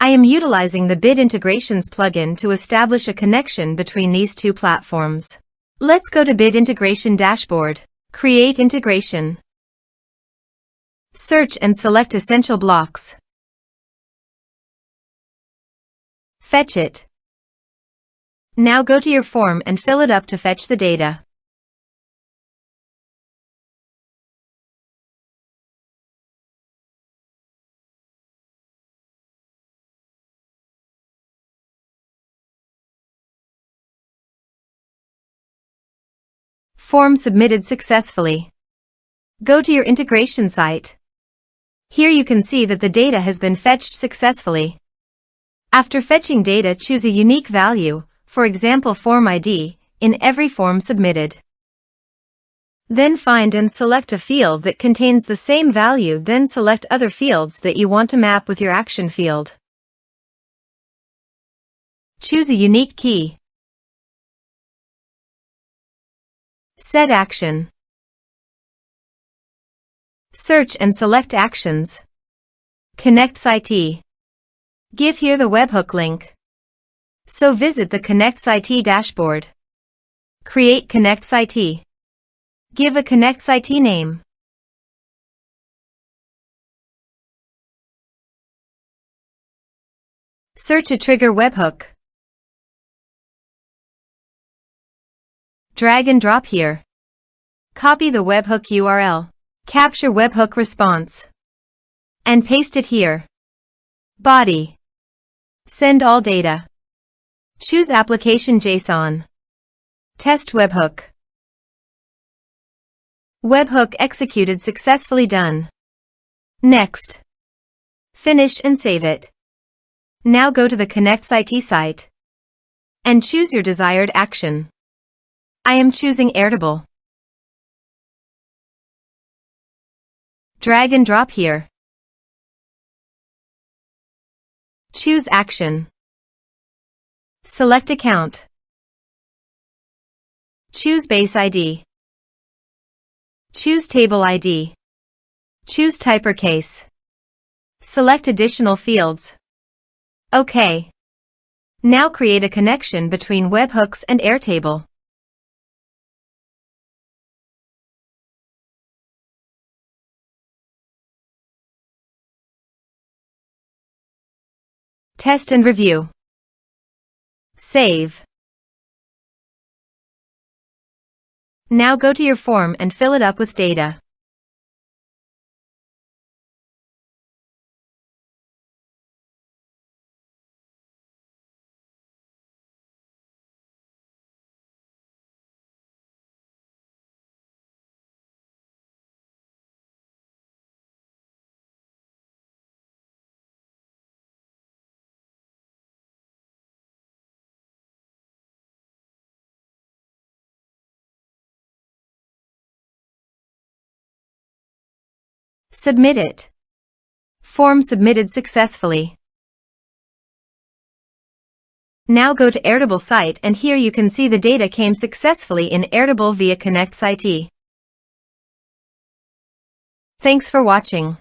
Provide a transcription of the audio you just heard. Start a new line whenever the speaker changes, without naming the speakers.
I am utilizing the Bit Integrations plugin to establish a connection between these two platforms. Let's go to Bit Integration Dashboard. Create integration. Search and select Essential Blocks. Fetch it. Now go to your form and fill it up to fetch the data. Form submitted successfully. Go to your integration site. Here you can see that the data has been fetched successfully. After fetching data, choose a unique value, for example form ID, in every form submitted. Then find and select a field that contains the same value, then select other fields that you want to map with your action field. Choose a unique key. Set action. Search and select actions. KonnectzIT. Give here the webhook link. So visit the KonnectzIT dashboard. Create KonnectzIT. Give a KonnectzIT name. Search a trigger webhook. Drag and drop here. Copy the webhook URL. Capture webhook response. And paste it here. Body. Send all data. Choose application JSON. Test webhook. Webhook executed successfully. Done. Next. Finish and save it. Now go to the KonnectzIT site and choose your desired action. I am choosing Airtable. Drag and drop here. Choose action. Select account. Choose base ID. Choose table ID. Choose type or case. Select additional fields. OK. Now create a connection between webhooks and Airtable. Test and review. Save. Now go to your form and fill it up with data. Submit it. Form submitted successfully. Now go to Airtable site and here you can see the data came successfully in Airtable via KonnectzIT. Thanks for watching.